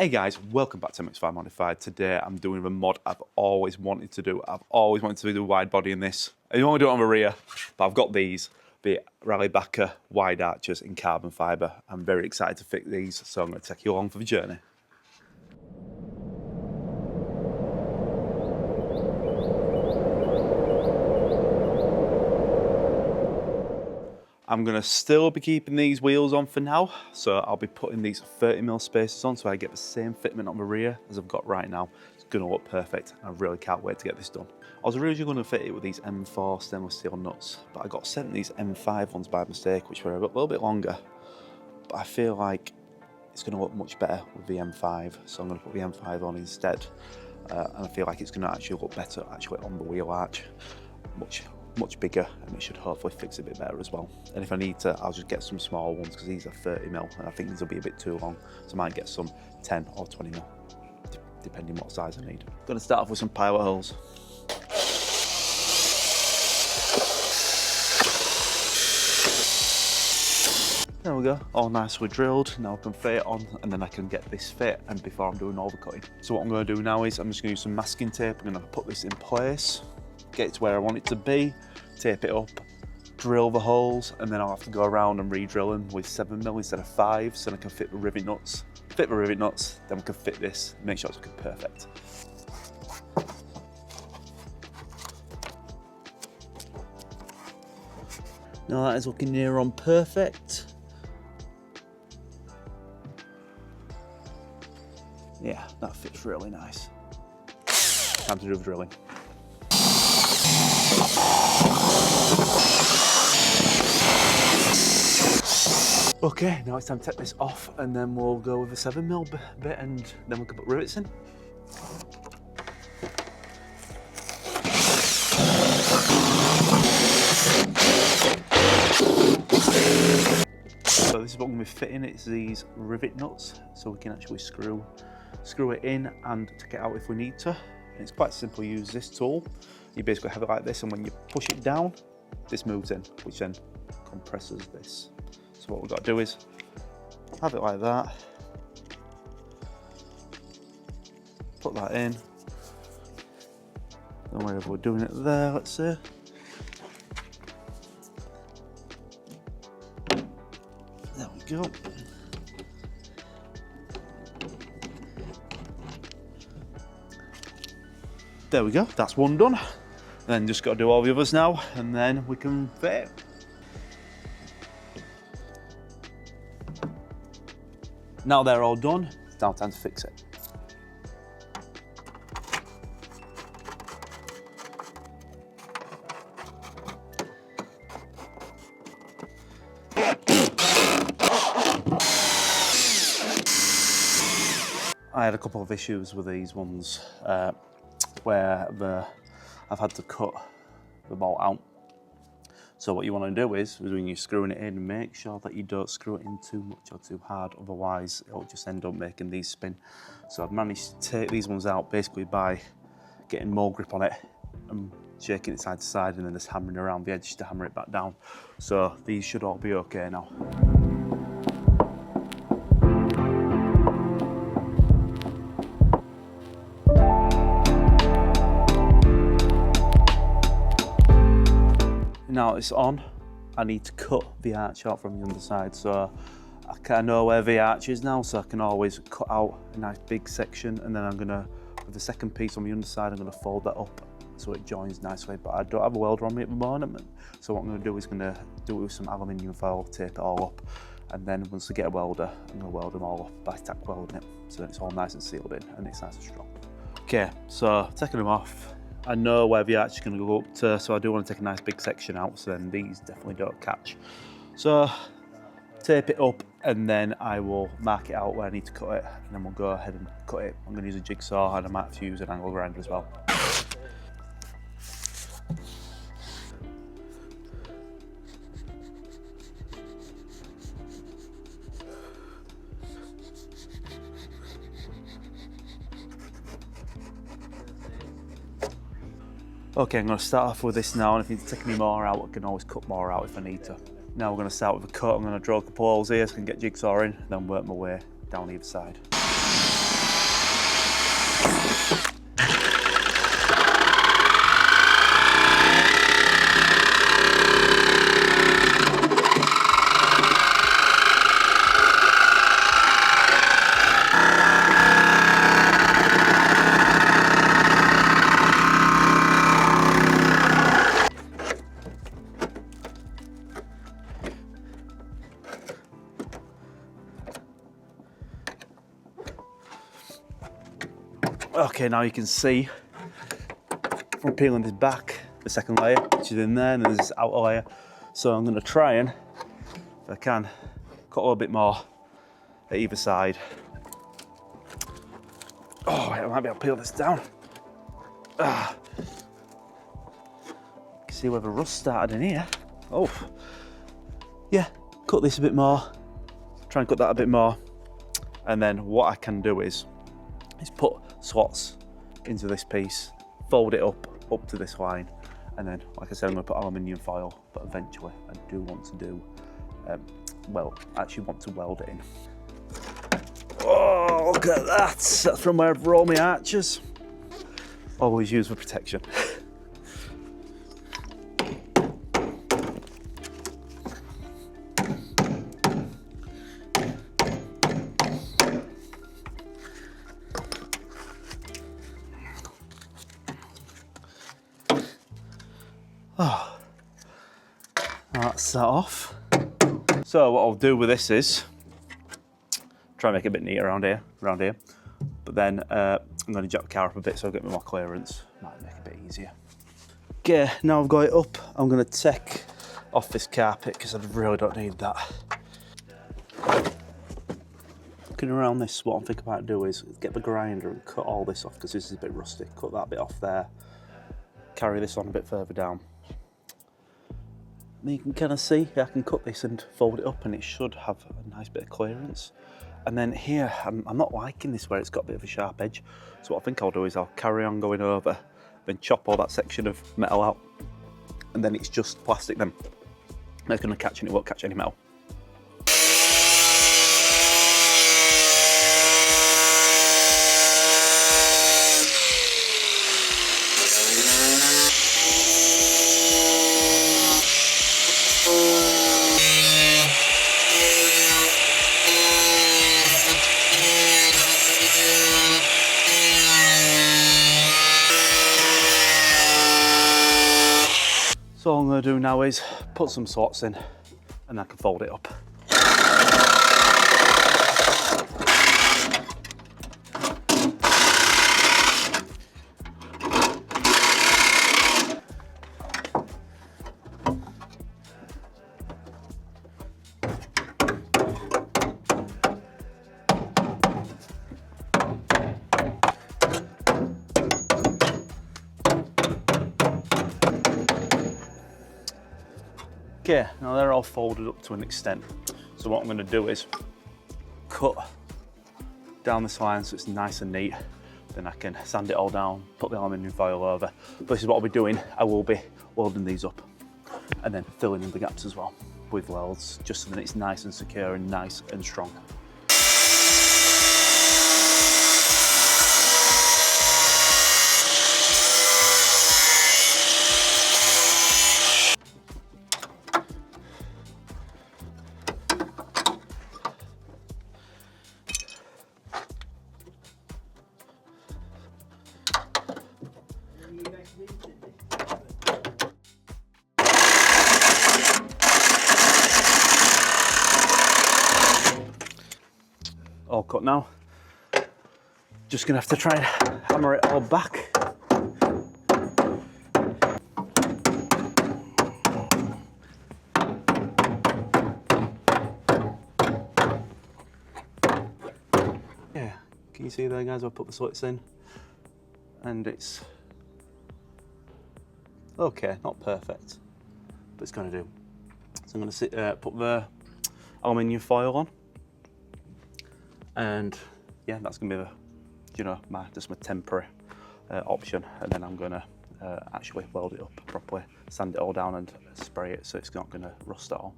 Hey guys, welcome back to MX5 Modified. Today I'm doing a mod I've always wanted to do. I've always wanted to do wide body in this. I don't want to do it on the rear, but I've got these, the RallyBacker wide arches in carbon fibre. I'm very excited to fit these, so I'm going to take you along for the journey. I'm going to still be keeping these wheels on for now, so I'll be putting these 30mm spacers on so I get the same fitment on the rear as I've got right now. It's going to look perfect. I really can't wait to get this done. I was originally going to fit it with these M4 stainless steel nuts, but I got sent these M5 ones by mistake, which were a little bit longer, but I feel like it's going to look much better with the M5, so I'm going to put the M5 on instead, and I feel like it's going to actually look better on the wheel arch. Much bigger, and it should hopefully fix it a bit better as well. And if I need to, I'll just get some small ones because these are 30mm and I think these will be a bit too long, so I might get some 10 or 20mm depending what size I need. I'm going to start off with some pilot holes. There we go, all nicely drilled. Now I can fit it on and then I can get this fit and before I'm doing all the cutting. So what I'm going to do now is I'm just going to use some masking tape. I'm going to put this in place, get it to where I want it to be, tape it up, drill the holes, and then I'll have to go around and re-drill them with 7mm instead of 5 so I can fit the rivet nuts. Fit the rivet nuts, then we can fit this, make sure it's looking perfect. Now that is looking near on perfect. Yeah, that fits really nice. Time to do the drilling. Okay, now it's time to take this off and then we'll go with a 7mm bit and then we can put rivets in. So this is what I'm going to be fitting, it's these rivet nuts, so we can actually screw it in and take it out if we need to. And it's quite simple, use this tool. You basically have it like this, and when you push it down, this moves in, which then compresses this. So what we've got to do is have it like that, put that in, and wherever we're doing it there, let's say. There we go. There we go, that's one done. Then just got to do all the others now, and then we can fit it. Now they're all done, it's now time to fix it. I had a couple of issues with these ones where I've had to cut the bolt out. So what you want to do is when you're screwing it in, make sure that you don't screw it in too much or too hard, otherwise it'll just end up making these spin. So I've managed to take these ones out basically by getting more grip on it and shaking it side to side and then just hammering around the edge to hammer it back down. So these should all be okay now. Now it's on, I need to cut the arch out from the underside, so I kind of know where the arch is now, so I can always cut out a nice big section, and then I'm gonna, with the second piece on the underside, I'm gonna fold that up so it joins nicely, but I don't have a welder on me at the moment, so what I'm gonna do is gonna do it with some aluminium foil, tape it all up, and then once I get a welder, I'm gonna weld them all up by tack welding it, so it's all nice and sealed in, and it's nice and strong. Okay, so taking them off, I know where the arch is going to go up to, so I do want to take a nice big section out, so then these definitely don't catch. So tape it up and then I will mark it out where I need to cut it, and then we'll go ahead and cut it. I'm going to use a jigsaw and I might have to use an angle grinder as well. Okay, I'm going to start off with this now, and if you need to take any more out, I can always cut more out if I need to. Now we're going to start with a cut. I'm going to drill a couple holes here so I can get jigsaw in, then work my way down either side. Okay, now you can see from peeling this back, the second layer, which is in there, and there's this outer layer. So I'm gonna try and, if I can, cut a little bit more at either side. Oh, I might be able to peel this down. Ah. You can see where the rust started in here. Oh, yeah, cut this a bit more, try and cut that a bit more. And then what I can do is put slots into this piece, fold it up to this line, and then, like I said, I'm going to put aluminium foil, but eventually I do want to do, actually want to weld it in. Oh, look at that! That's from where I've rolled my arches. Always use for protection. Oh, that's that off. So what I'll do with this is try and make it a bit neater around here. But then I'm going to jack the car up a bit so I get more clearance. Might make it a bit easier. Okay, now I've got it up, I'm going to take off this carpet because I really don't need that. Looking around this, what I'm thinking about doing is get the grinder and cut all this off because this is a bit rusty. Cut that bit off there. Carry this on a bit further down. You can kind of see I can cut this and fold it up and it should have a nice bit of clearance. And then here, I'm not liking this where it's got a bit of a sharp edge. So what I think I'll do is I'll carry on going over, then chop all that section of metal out. And then it's just plastic then. It's going to catch and it won't catch any metal. So all I'm going to do now is put some slots in and I can fold it up. Okay, now they're all folded up to an extent. So what I'm going to do is cut down this line so it's nice and neat. Then I can sand it all down, put the aluminium foil over. But this is what I'll be doing. I will be welding these up and then filling in the gaps as well with welds, just so that it's nice and secure and nice and strong. All cut now. Just gonna have to try and hammer it all back. Yeah, can you see there, guys? I put the slits in and it's okay, not perfect, but it's gonna do. So I'm gonna put the aluminium foil on. And yeah, that's gonna be the, just my temporary option. And then I'm gonna actually weld it up properly, sand it all down and spray it so it's not gonna rust at all.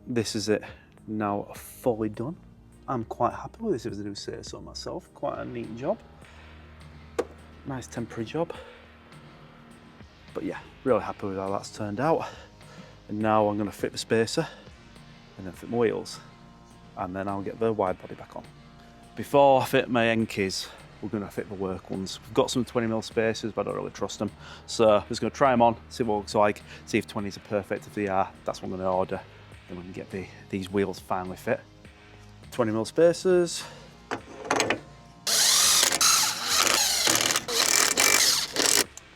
This is it now fully done. I'm quite happy with this, if I do say so myself. Quite a neat job. Nice temporary job. But yeah, really happy with how that's turned out. And now I'm going to fit the spacer and then fit my wheels. And then I'll get the wide body back on. Before I fit my end keys, we're going to fit the work ones. We've got some 20mm spacers, but I don't really trust them. So I'm just going to try them on, see what it looks like, see if 20s are perfect. If they are, that's what I'm going to order. Then we can get these wheels finally fit. 20mm spacers.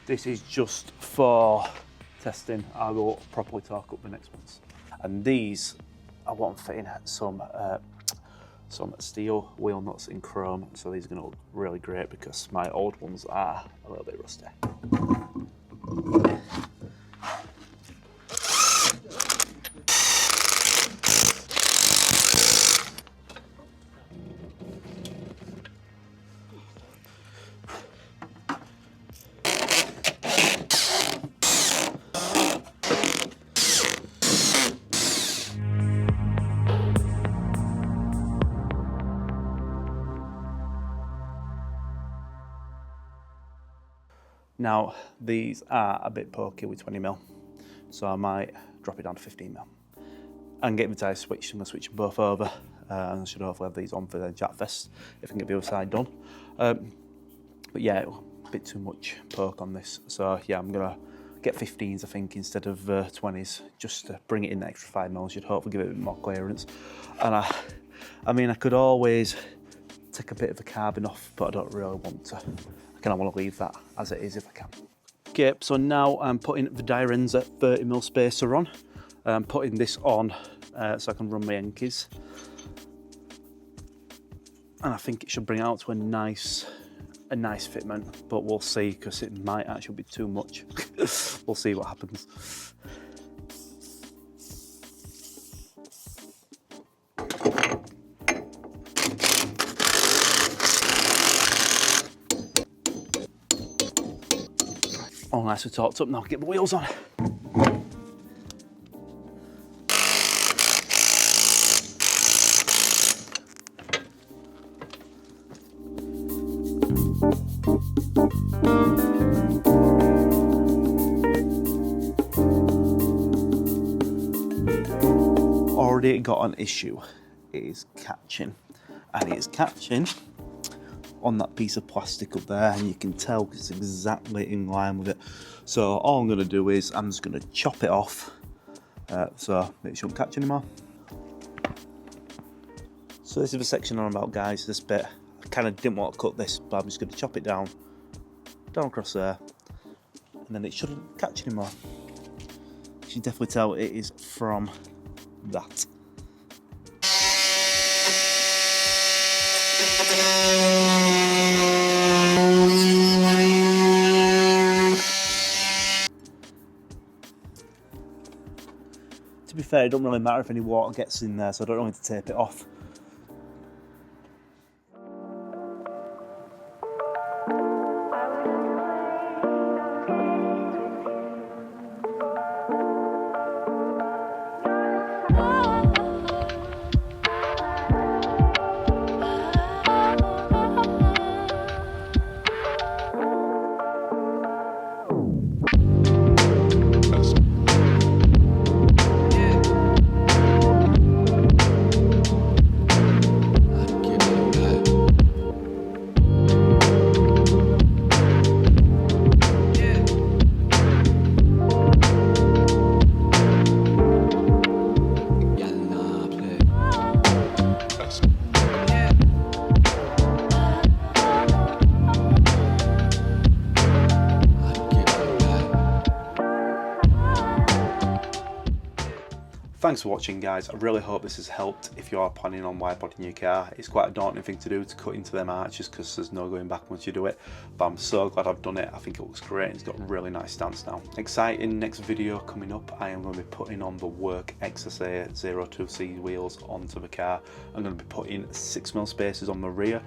This is just for testing. I will properly torque up the next ones. And these, I want fitting some steel wheel nuts in chrome, so these are going to look really great because my old ones are a little bit rusty. Now, these are a bit pokey with 20mm, so I might drop it down to 15mm and get the tyres switched. I'm going to switch them both over, and I should hopefully have these on for the Japfest if I can get the other side done. But yeah, a bit too much poke on this, so yeah, I'm going to get 15s I think instead of 20s, just to bring it in the extra 5mm. Should hopefully give it a bit more clearance. And I mean, I could always take a bit of the carbon off, but I don't really want to. I kind of want to leave that as it is if I can. Okay, so now I'm putting the Dyrenza 30mm spacer on. I'm putting this on so I can run my Yankees. And I think it should bring it out to a nice fitment, but we'll see, because it might actually be too much. We'll see what happens. All nice and torqued up, now get the wheels on. Already got an issue, it is catching, and it's catching on that piece of plastic up there, and you can tell it's exactly in line with it. So all I'm going to do is I'm just going to chop it off so it shouldn't catch anymore. So this is the section I'm about, guys. This bit, I kind of didn't want to cut this, but I'm just going to chop it down across there, and then it shouldn't catch anymore. You can definitely tell it is from that. To be fair, it don't really matter if any water gets in there, so I don't need to tape it off. Thanks for watching, guys. I really hope this has helped if you are planning on wideboarding your car. It's quite a daunting thing to do, to cut into them arches, because there's no going back once you do it, but I'm so glad I've done it. I think it looks great. It's got a really nice stance now. Exciting next video coming up. I am going to be putting on the Work XSA 02C wheels onto the car. I'm going to be putting 6mm spacers on the rear.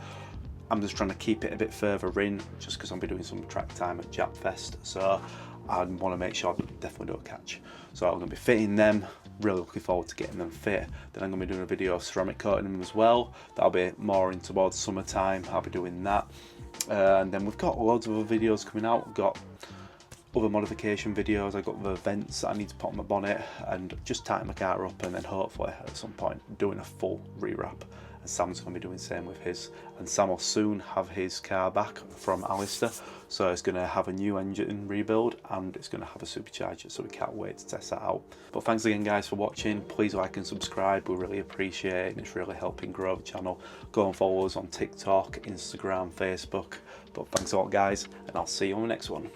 I'm just trying to keep it a bit further in, just because I'll be doing some track time at Japfest, so I want to make sure I definitely don't catch. So I'm going to be fitting them, really looking forward to getting them fit. Then I'm going to be doing a video of ceramic coating them as well. That'll be more in towards summertime, I'll be doing that. And then we've got loads of other videos coming out. We've got other modification videos. I've got the vents that I need to put on my bonnet and just tighten my car up, and then hopefully at some point doing a full rewrap. and Sam's going to be doing the same with his. And Sam will soon have his car back from Alistair, so it's going to have a new engine rebuild and it's going to have a supercharger, so we can't wait to test that out. But thanks again guys for watching. Please like and subscribe, we really appreciate it, and it's really helping grow the channel. Go and follow us on TikTok, Instagram, Facebook. But thanks a lot guys, and I'll see you on the next one.